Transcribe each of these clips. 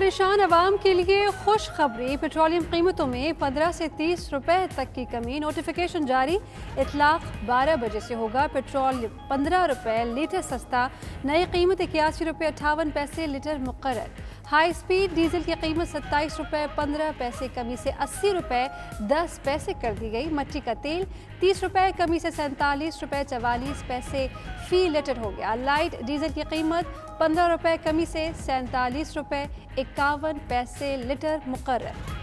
परेशान अवाम के लिए खुशखबरी, पेट्रोलियम कीमतों में 15 से 30 रुपए तक की कमी। नोटिफिकेशन जारी, इतलाक 12 बजे से होगा। पेट्रोल 15 रुपए लीटर सस्ता, नई कीमत 81 रुपये 58 पैसे लीटर मुकर्रर। हाई स्पीड डीजल की कीमत 27 रुपये 15 पैसे कमी से 80 रुपये 10 पैसे कर दी गई। मट्टी का तेल 30 रुपये कमी से 47 रुपये 44 पैसे फी लीटर हो गया। लाइट डीजल की कीमत 15 रुपये कमी से 47 रुपये 51 पैसे लीटर मुकर्रर।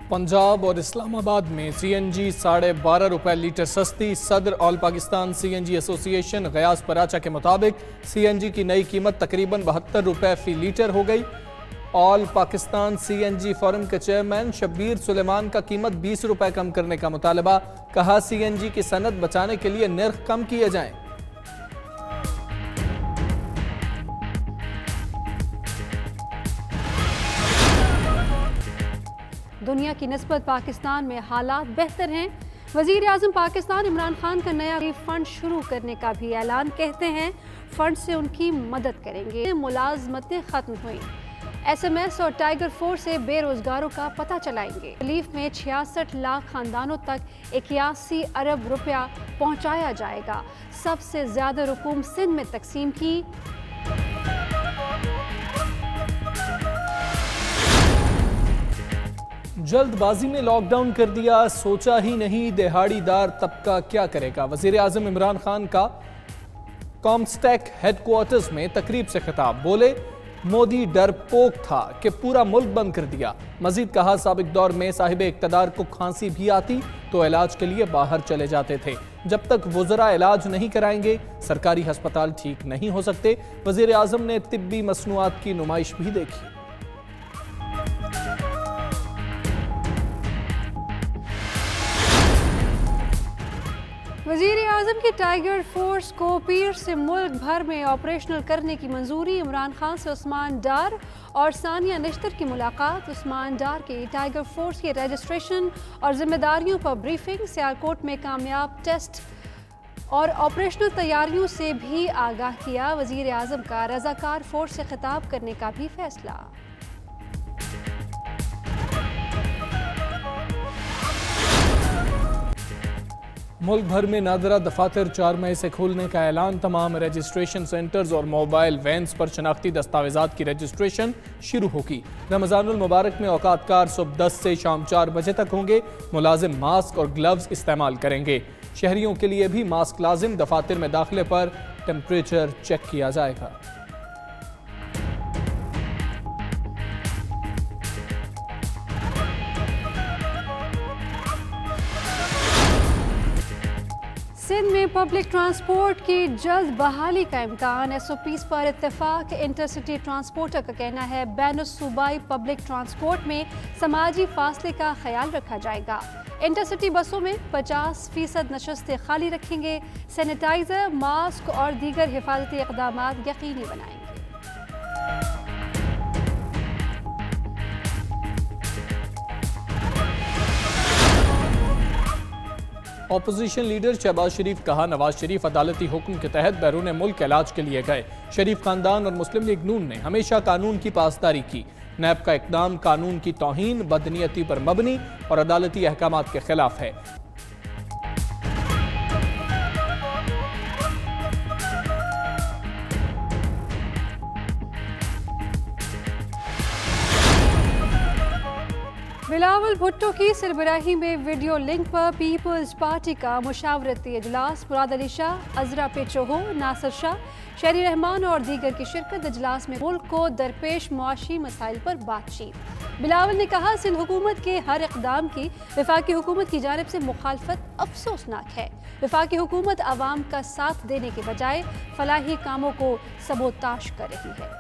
पंजाब और इस्लामाबाद में CNG 12.5 रुपए लीटर सस्ती। सदर all Pakistan CNG association Ghayas Paracha के मुताबिक CNG की नई कीमत तकरीबन 72 रुपए फी लीटर हो गई। ऑल पाकिस्तान CNG फोरम के चेयरमैन शब्बीर सुलेमान का कीमत 20 रुपए कम करने का मुतालबा। कहा CNG की सनत बचाने के लिए निर्ख कम किए जाएं। दुनिया की निस्बत पाकिस्तान में हालात बेहतर हैं। वज़ीर आज़म पाकिस्तान इमरान खान का नया फंड शुरू करने का भी ऐलान। कहते हैं फंड से उनकी मदद करेंगे। मुलाजमतें खत्म हुई, SMS और टाइगर फोर्स से बेरोजगारों का पता चलाएंगे। रिलीफ में 66 लाख खानदानों तक 81 अरब रुपया पहुंचाया जाएगा। सबसे ज्यादा रकूम सिंध में तकसीम की। जल्दबाजी में लॉकडाउन कर दिया, सोचा ही नहीं दिहाड़ीदार तबका क्या करेगा। वजीर आजम इमरान खान का कॉमस्टेक हेडक्वार्टर्स में तकरीब से खिताब। बोले मोदी डरपोक था कि पूरा मुल्क बंद कर दिया। मजीद कहा साबिक दौर में साहिब इक्तदार को खांसी भी आती तो इलाज के लिए बाहर चले जाते थे। जब तक वज़रा इलाज नहीं कराएंगे सरकारी हस्पताल ठीक नहीं हो सकते। वजीर आजम ने तिब्बी मसनूआत की नुमाइश भी देखी। वज़ीर आज़म की टाइगर फोर्स को पीर से मुल्क भर में ऑपरेशनल करने की मंजूरी। इमरान खान से उस्मान डार और सानिया निश्तर की मुलाकात। उस्मान डार की टाइगर फोर्स के रजिस्ट्रेशन और जिम्मेदारियों पर ब्रीफिंग। सियालकोट में कामयाब टेस्ट और ऑपरेशनल तैयारियों से भी आगाह किया। वज़ीर आज़म का रज़ाकार फोर्स से खिताब करने का भी फैसला। मुल्क भर में नादरा दफातर 4 मई से खोलने का ऐलान। तमाम रजिस्ट्रेशन सेंटर्स और मोबाइल वैन्स पर शनाख्ती दस्तावेजात की रजिस्ट्रेशन शुरू होगी। रमज़ानुल मुबारक में औकातकार सुबह 10 से शाम 4 बजे तक होंगे। मुलाजिम मास्क और ग्लव्स इस्तेमाल करेंगे। शहरियों के लिए भी मास्क लाजिम। दफातर में दाखिले पर टेम्परेचर चेक किया जाएगा। सिंध में पब्लिक ट्रांसपोर्ट की जल्द बहाली का इम्कान। SOPs पर इत्तेफाक। इंटरसिटी ट्रांसपोर्टर का कहना है बैन सूबाई पब्लिक ट्रांसपोर्ट में समाजी फासले का ख्याल रखा जाएगा। इंटरसिटी बसों में 50% नशस्तें खाली रखेंगे। सैनिटाइजर, मास्क और दीगर हिफाजती इक़दाम यकीनी बनाएंगे। ऑपोजिशन लीडर शहबाज शरीफ कहा नवाज शरीफ अदालती हुक्म के तहत बैरून मुल्क इलाज के लिए गए। शरीफ खानदान और मुस्लिम लीग नून ने हमेशा कानून की पासदारी की। नैब का इकदाम कानून की तौहीन, बदनीयती पर मबनी और अदालती अहकामात के खिलाफ है। बिलावल भुट्टो की सरबराही में वीडियो लिंक पर पीपल्स पार्टी का मुशावरती इजलास। मुराद अली शाह, अजरा पेचोहो, नासिर शाह, शहरी रहमान और दीगर की शिरकत। इजलास में मुल्क को दरपेश मुआशी मसाइल पर बातचीत। बिलावल ने कहा सिंध हुकूमत के हर इक़दाम की वफाकी हुकूमत की जानिब से मुखालफत अफसोसनाक है। वफाकी हुकूमत आवाम का साथ देने के बजाय फलाही कामों को सबोताश कर रही है।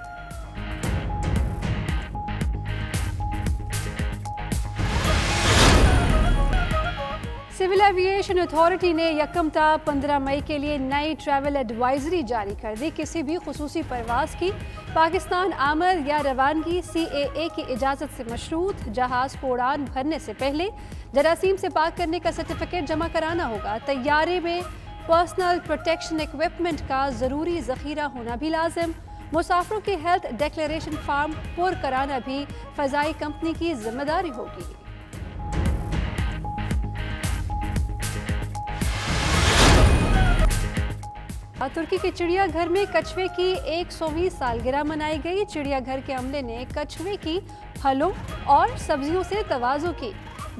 सिविल एविएशन अथॉरिटी ने 1 ता 15 मई के लिए नई ट्रैवल एडवाइजरी जारी कर दी। किसी भी खुसूसी परवास की पाकिस्तान आमद या रवानगी CAA की इजाज़त से मशरूत। जहाज़ को उड़ान भरने से पहले जरासीम से पाक करने का सर्टिफिकेट जमा कराना होगा। तैयारे में पर्सनल प्रोटेक्शन इक्विपमेंट का ज़रूरी ज़ख़ीरा होना भी लाजिम। मुसाफिरों की हेल्थ डिक्लेरेशन फार्म पुर कराना भी फ़ज़ाई कंपनी की जिम्मेदारी होगी। तुर्की के चिड़ियाघर में कछुए की 100वीं सालगिरह मनाई गई। चिड़ियाघर के अमले ने कछुए की फलों और सब्जियों से तवाज़ु की।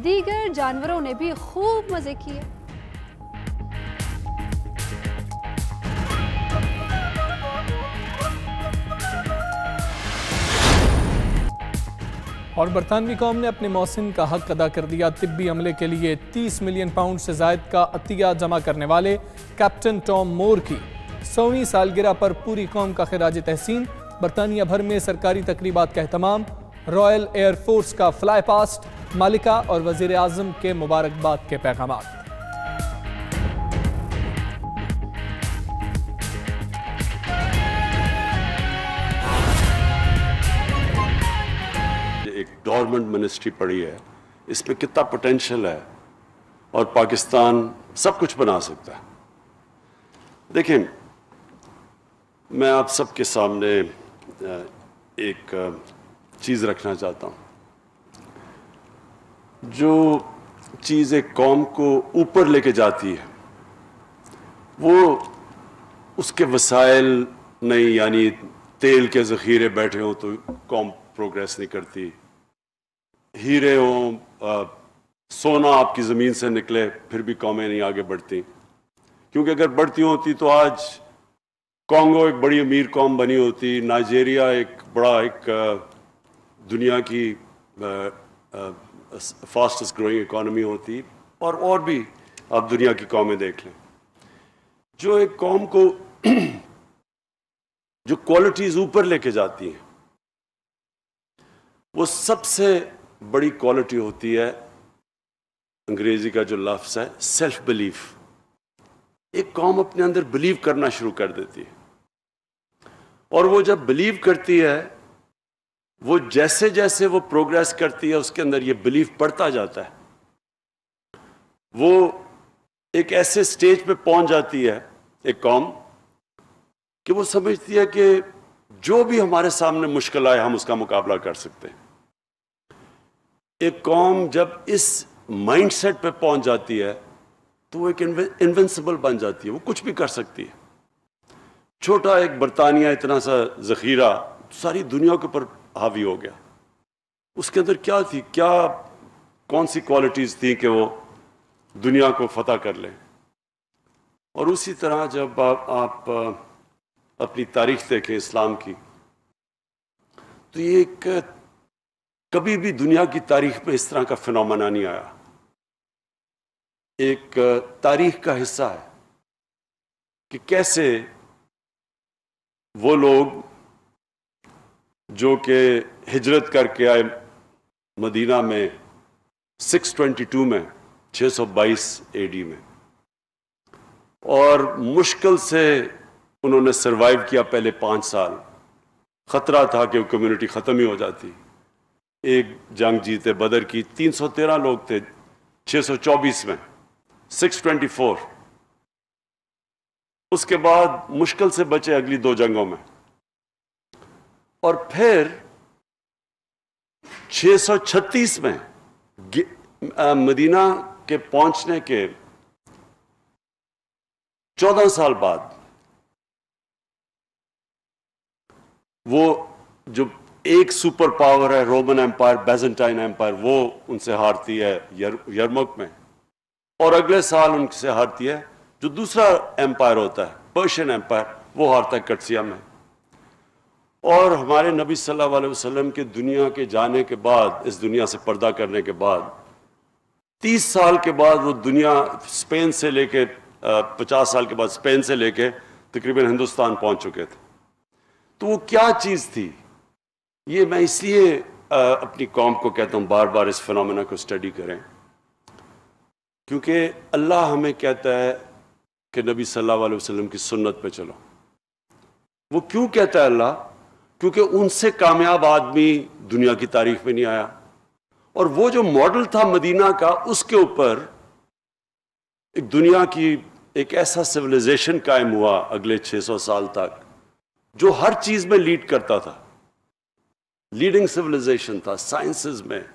दीगर जानवरों ने भी खूब मजे किए। और बरतानवी कौम ने अपने मौसिन का हक अदा कर दिया। तिब्बी अमले के लिए 30 मिलियन पाउंड से जायद का अतिया जमा करने वाले कैप्टन टॉम मोर की 100वीं सालगिरह पर पूरी कौम का खिराज तहसीन। बरतानिया भर में सरकारी तकरीबात का एहतमाम। रॉयल एयर फोर्स का फ्लाई पास्ट, मालिका और वजीर आजम के मुबारकबाद के पैगाम। एक गवर्नमेंट मिनिस्ट्री पड़ी है, इसमें कितना पोटेंशियल है और पाकिस्तान सब कुछ बना सकता है। देखिए, मैं आप सबके सामने एक चीज़ रखना चाहता हूँ। जो चीज़ एक कौम को ऊपर लेके जाती है वो उसके वसाइल नहीं, यानी तेल के ज़ख़ीरे बैठे हों तो कौम प्रोग्रेस नहीं करती। हीरे हों, सोना आपकी ज़मीन से निकले, फिर भी कौमें नहीं आगे बढ़ती। क्योंकि अगर बढ़ती होती तो आज कॉन्गो एक बड़ी अमीर कौम बनी होती, नाइजीरिया एक दुनिया की फास्टेस्ट ग्रोइंग इकॉनमी होती, और भी आप दुनिया की कौमें देख लें। जो एक कौम को जो क्वालिटीज़ ऊपर लेके जाती हैं वो सबसे बड़ी क्वालिटी होती है, अंग्रेजी का जो लफ्ज़ है सेल्फ बिलीफ। एक कौम अपने अंदर बिलीव करना शुरू कर देती है, और वो जब बिलीव करती है, वो जैसे जैसे वो प्रोग्रेस करती है उसके अंदर ये बिलीफ बढ़ता जाता है। वो एक ऐसे स्टेज पे पहुंच जाती है एक कौम कि वो समझती है कि जो भी हमारे सामने मुश्किल आए हम उसका मुकाबला कर सकते हैं। एक कौम जब इस माइंडसेट पे पहुंच जाती है तो वो एक इनविंसिबल बन जाती है, वो कुछ भी कर सकती है। छोटा एक बरतानिया इतना सा ज़ख़ीरा सारी दुनिया के ऊपर हावी हो गया। उसके अंदर क्या थी, कौन सी क्वालिटीज़ थी कि वो दुनिया को फतह कर लें। और उसी तरह जब आप अपनी तारीख देखें इस्लाम की, तो ये कभी भी दुनिया की तारीख में इस तरह का फिनोमेना नहीं आया। एक तारीख का हिस्सा है कि कैसे वो लोग जो कि हिजरत करके आए मदीना में 622 में 622 एडी में, और मुश्किल से उन्होंने सरवाइव किया पहले 5 साल। ख़तरा था कि वो कम्युनिटी ख़त्म ही हो जाती। एक जंग जीते बदर की, 313 लोग थे 624 में, 624। उसके बाद मुश्किल से बचे अगली 2 जंगों में, और फिर 636 में मदीना के पहुंचने के 14 साल बाद वो जो एक सुपर पावर है रोमन एम्पायर, बैजेंटाइन एम्पायर, वो उनसे हारती है यरमुक में, और अगले साल उनसे हारती है जो दूसरा एम्पायर होता है पर्शियन एम्पायर, वो हारता है कटसिया में। और हमारे नबी सल्लल्लाहु अलैहि वसल्लम के दुनिया के जाने के बाद, इस दुनिया से पर्दा करने के बाद 30 साल के बाद वो दुनिया स्पेन से लेके 50 साल के बाद स्पेन से लेके तकरीबन हिंदुस्तान पहुंच चुके थे। तो वो क्या चीज़ थी, ये मैं इसलिए अपनी कौम को कहता हूँ बार बार इस फिनोमेना को स्टडी करें, क्योंकि अल्लाह हमें कहता है कि नबी सल्लल्लाहु अलैहि वसल्लम की सुन्नत पे चलो। वो क्यों कहता है अल्लाह? क्योंकि उनसे कामयाब आदमी दुनिया की तारीख में नहीं आया, और वो जो मॉडल था मदीना का, उसके ऊपर एक दुनिया की एक ऐसा सिविलाइजेशन कायम हुआ अगले 600 साल तक जो हर चीज में लीड करता था, लीडिंग सिविलाइजेशन था, साइंसेस में,